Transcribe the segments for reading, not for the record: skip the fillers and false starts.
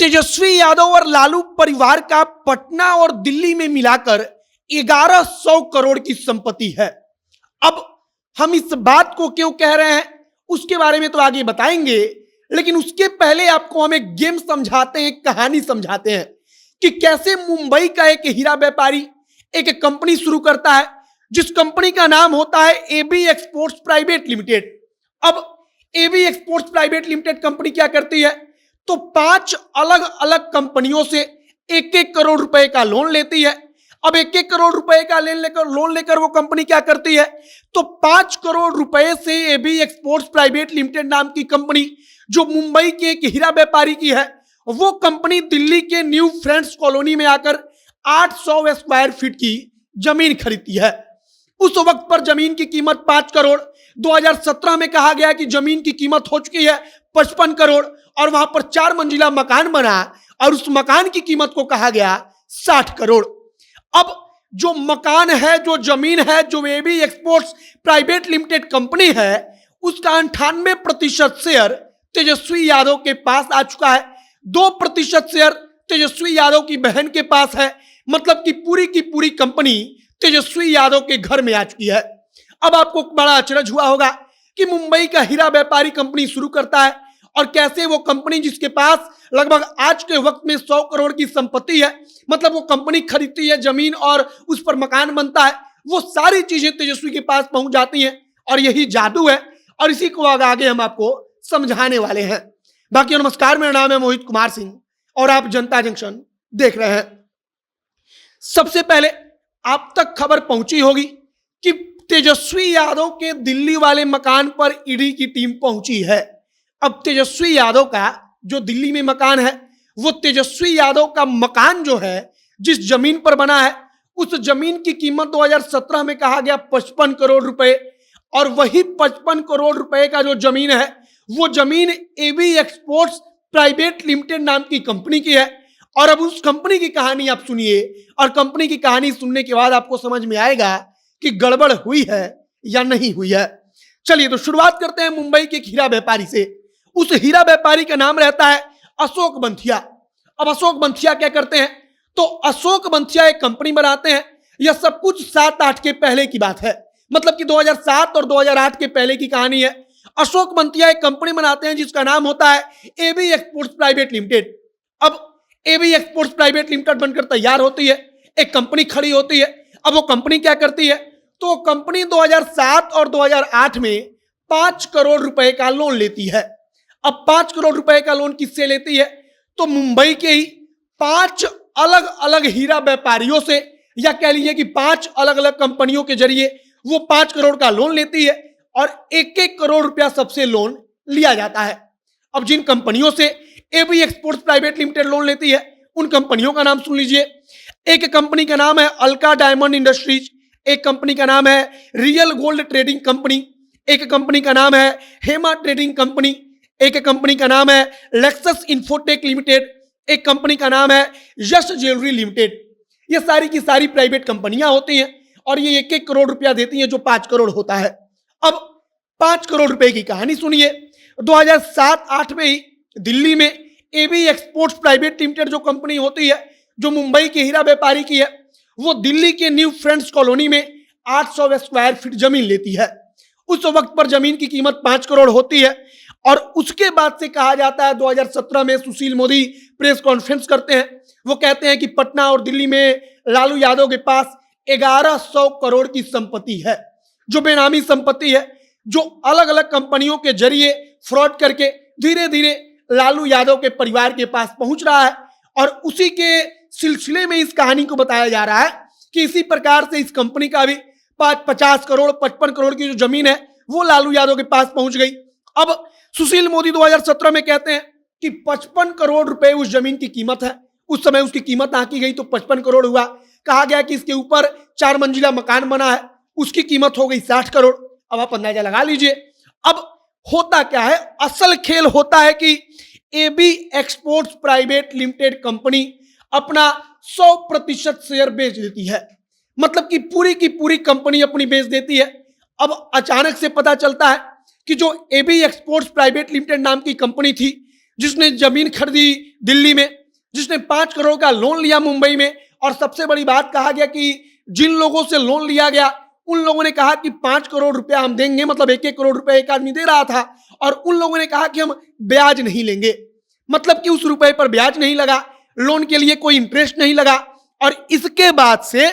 तेजस्वी यादव और लालू परिवार का पटना और दिल्ली में मिलाकर 1100 करोड़ की संपत्ति है। अब हम इस बात को क्यों कह रहे हैं उसके बारे में तो आगे बताएंगे, लेकिन उसके पहले आपको हम एक गेम समझाते हैं, कहानी समझाते हैं कि कैसे मुंबई का एक हीरा व्यापारी एक कंपनी शुरू करता है, जिस कंपनी का नाम होता है एबी एक्सपोर्ट्स प्राइवेट लिमिटेड। अब AB exports private limited company क्या करती है, तो 5 अलग अलग कंपनियों से 1-1 करोड़ रुपए का लोन लेती है। अब 1-1 करोड़ रुपए का लोन लेकर वो कंपनी क्या करती है, तो 5 करोड़ रुपए से एबी एक्सपोर्ट्स प्राइवेट लिमिटेड नाम की कंपनी जो मुंबई के एक हीरा व्यापारी की है, वो कंपनी दिल्ली के न्यू फ्रेंड्स कॉलोनी में आकर 800 स्क्वायर फीट की जमीन खरीदती है। उस वक्त पर जमीन की कीमत 5 करोड़, 2017 में कहा गया कि जमीन की कीमत हो चुकी है 55 करोड़ और वहां पर 4 मंजिला मकान बना और उस मकान की कीमत को कहा गया 60 करोड़। अब जो मकान है, जो जमीन है, जो AB exports private limited company है, उसका 98% शेयर तेजस्वी यादव के पास आ चुका है। 2% शेयर तेजस्वी यादव की बहन के पास है। मतलब कि पूरी की पूरी कंपनी तेजस्वी यादव के घर में आ चुकी है। अब आपको बड़ा अचरज हुआ होगा कि मुंबई का हीरा व्यापारी कंपनी शुरू करता है और कैसे वो कंपनी जिसके पास लगभग आज के वक्त में 100 करोड़ की संपत्ति है, मतलब वो कंपनी खरीदती है जमीन और उस पर मकान बनता है, वो सारी चीजें तेजस्वी के पास पहुंच जाती हैं और यही जादू है और इसी को आगे हम आपको समझाने वाले हैं। बाकी नमस्कार, मेरा नाम है मोहित कुमार सिंह और आप जनता जंक्शन देख रहे हैं। सबसे पहले आप तक खबर पहुंची होगी कि तेजस्वी यादव के दिल्ली वाले मकान पर ईडी की टीम पहुंची है। अब तेजस्वी यादव का जो दिल्ली में मकान है, वो तेजस्वी यादव का मकान जो है जिस जमीन पर बना है, उस जमीन की कीमत 2017 में कहा गया 55 करोड़ रुपए और वही 55 करोड़ रुपए का जो जमीन है, वो जमीन एबी एक्सपोर्ट्स प्राइवेट लिमिटेड नाम की कंपनी की है। और अब उस कंपनी की कहानी आप सुनिए और कंपनी की कहानी सुनने के बाद आपको समझ में आएगा कि गड़बड़ हुई है या नहीं हुई है। चलिए तो शुरुआत करते हैं मुंबई के हीरा व्यापारी से। उस हीरा व्यापारी का नाम रहता है अशोक बंथिया। अब अशोक बंथिया क्या करते हैं, तो अशोक बंथिया एक कंपनी बनाते हैं। यह सब कुछ 7-8 के पहले की बात है, मतलब कि 2007 और 2008 के पहले की कहानी है। अशोक बंथिया एक कंपनी बनाते हैं जिसका नाम होता है एबी एक्सपोर्ट्स प्राइवेट लिमिटेड। अब एबी एक्सपोर्ट्स प्राइवेट लिमिटेड बनकर तैयार होती है, एक कंपनी खड़ी होती है। अब वो कंपनी क्या करती है, तो कंपनी 2007 और 2008 में 5 करोड़ रुपए का लोन लेती है। अब 5 करोड़ रुपए का लोन किससे लेती है, तो मुंबई के ही 5 अलग अलग हीरा व्यापारियों से, या कह लीजिए कि 5 अलग अलग कंपनियों के जरिए वो 5 करोड़ का लोन लेती है और 1-1 करोड़ रुपया सबसे लोन लिया जाता है। अब जिन कंपनियों से AB exports private limited loan लेती है, उन कंपनियों का नाम सुन लीजिए। एक कंपनी का नाम है अल्का डायमंड इंडस्ट्रीज, एक कंपनी का नाम है रियल गोल्ड ट्रेडिंग कंपनी, एक कंपनी का नाम है हेमा ट्रेडिंग कंपनी, एक कंपनी का नाम है लेक्सस इंफोटेक लिमिटेड, एक कंपनी का नाम है यश ज्वेलरी लिमिटेड। ये सारी की सारी प्राइवेट कंपनियां होती हैं और ये 1-1 करोड़ रुपया देती हैं, जो 5 करोड़ होता है। अब 5 करोड़ रुपए की कहानी सुनिए। 2007-8 में ही दिल्ली में एबी एक्सपोर्ट्स प्राइवेट लिमिटेड जो कंपनी होती है, जो मुंबई के हीरा व्यापारी की है, वो दिल्ली के न्यू फ्रेंड्स कॉलोनी में 800 स्क्वायर फीट जमीन लेती है। उस वक्त पर जमीन की कीमत 5 करोड़ होती है और उसके बाद से कहा जाता है 2017 में सुशील मोदी प्रेस कॉन्फ्रेंस करते हैं। वो कहते हैं कि पटना और दिल्ली में लालू यादव के पास 1100 करोड़ की संपत्ति है, जो बेनामी संपत्ति है, जो अलग अलग कंपनियों के जरिए फ्रॉड करके धीरे धीरे लालू यादव के परिवार के पास पहुंच रहा है। और उसी के सिलसिले में इस कहानी को बताया जा रहा है कि इसी प्रकार से इस कंपनी का भी 50 करोड़ 55 करोड़ की जो जमीन है वो लालू यादव के पास पहुंच गई। अब सुशील मोदी 2017 में कहते हैं कि 55 करोड़ रुपए उस जमीन की कीमत है। उस समय उसकी कीमत आंकी गई तो 55 करोड़ हुआ। कहा गया कि इसके ऊपर 4 मंजिला मकान बना है, उसकी कीमत हो गई 60 करोड़। अब आप अंदाजा लगा लीजिए। अब होता क्या है, असल खेल होता है कि AB exports private limited company अपना 100% शेयर बेच देती है, मतलब कि पूरी की पूरी कंपनी अपनी बेच देती है। अब अचानक से पता चलता है कि जो एबी एक्सपोर्ट्स प्राइवेट लिमिटेड नाम की कंपनी थी, जिसने जमीन खरीदी दिल्ली में, जिसने 5 करोड़ का लोन लिया मुंबई में। और सबसे बड़ी बात कहा गया कि जिन लोगों से लोन लिया गया उन लोगों ने कहा कि 5 करोड़ रुपया हम देंगे, मतलब 1-1 करोड़ रुपया एक आदमी दे रहा था, और उन लोगों ने कहा कि हम ब्याज नहीं लेंगे, मतलब कि उस रुपए पर ब्याज नहीं लगा, लोन के लिए कोई इंटरेस्ट नहीं लगा। और इसके बाद से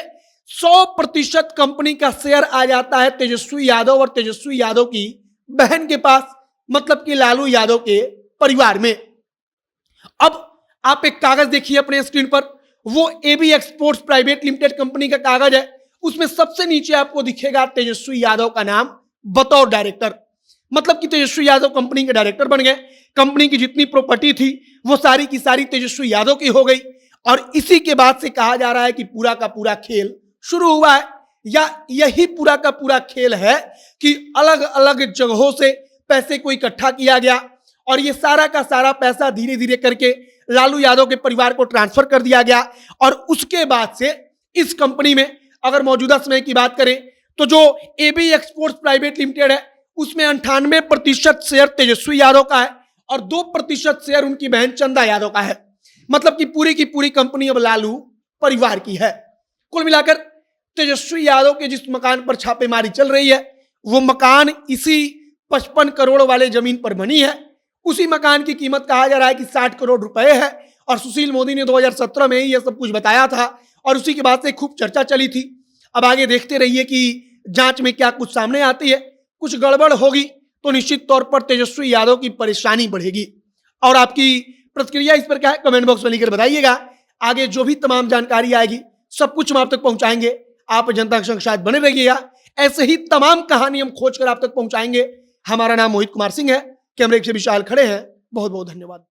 100% कंपनी का शेयर आ जाता है तेजस्वी यादव और तेजस्वी यादव की बहन के पास, मतलब कि लालू यादव के परिवार में। अब आप एक कागज देखिए अपने स्क्रीन पर, वो AB exports private limited company का कागज है। उसमें सबसे नीचे आपको दिखेगा तेजस्वी यादव का नाम बतौर डायरेक्टर, मतलब कि तेजस्वी यादव कंपनी के डायरेक्टर बन गए। कंपनी की जितनी प्रॉपर्टी थी वो सारी की सारी तेजस्वी यादव की हो गई। और इसी के बाद से कहा जा रहा है कि पूरा का पूरा खेल शुरू हुआ है, या यही पूरा का पूरा खेल है कि अलग अलग जगहों से पैसे को इकट्ठा किया गया और ये सारा का सारा पैसा धीरे धीरे करके लालू यादव के परिवार को ट्रांसफर कर दिया गया। और उसके बाद से इस कंपनी में अगर मौजूदा समय की बात करें तो जो एबी एक्सपोर्ट्स प्राइवेट लिमिटेड है उसमें 98% शेयर तेजस्वी यादव का है और 2% शेयर उनकी बहन चंदा यादव का है, मतलब कि पूरी कंपनी अब लालू परिवार की है। कुल मिलाकर तेजस्वी यादव के जिस मकान पर छापेमारी चल रही है वो मकान इसी 55 करोड़ वाले जमीन पर बनी है। उसी मकान की कीमत कहा जा रहा है कि 60 करोड़ रुपए है और सुशील मोदी ने 2017 में ही यह सब कुछ बताया था और उसी के बाद से खूब चर्चा चली थी। अब आगे देखते रहिए कि जांच में क्या कुछ सामने आती है। कुछ गड़बड़ होगी तो निश्चित तौर पर तेजस्वी यादव की परेशानी बढ़ेगी। और आपकी प्रतिक्रिया इस पर क्या है कमेंट बॉक्स में लिखकर बताइएगा। आगे जो भी तमाम जानकारी आएगी सब कुछ हम आप तक पहुंचाएंगे। आप जनता के संग साथ बने रहिएगा, ऐसे ही तमाम कहानी हम खोज कर आप तक पहुंचाएंगे। हमारा नाम मोहित कुमार सिंह है, कैमरे से विशाल खड़े हैं। बहुत बहुत धन्यवाद।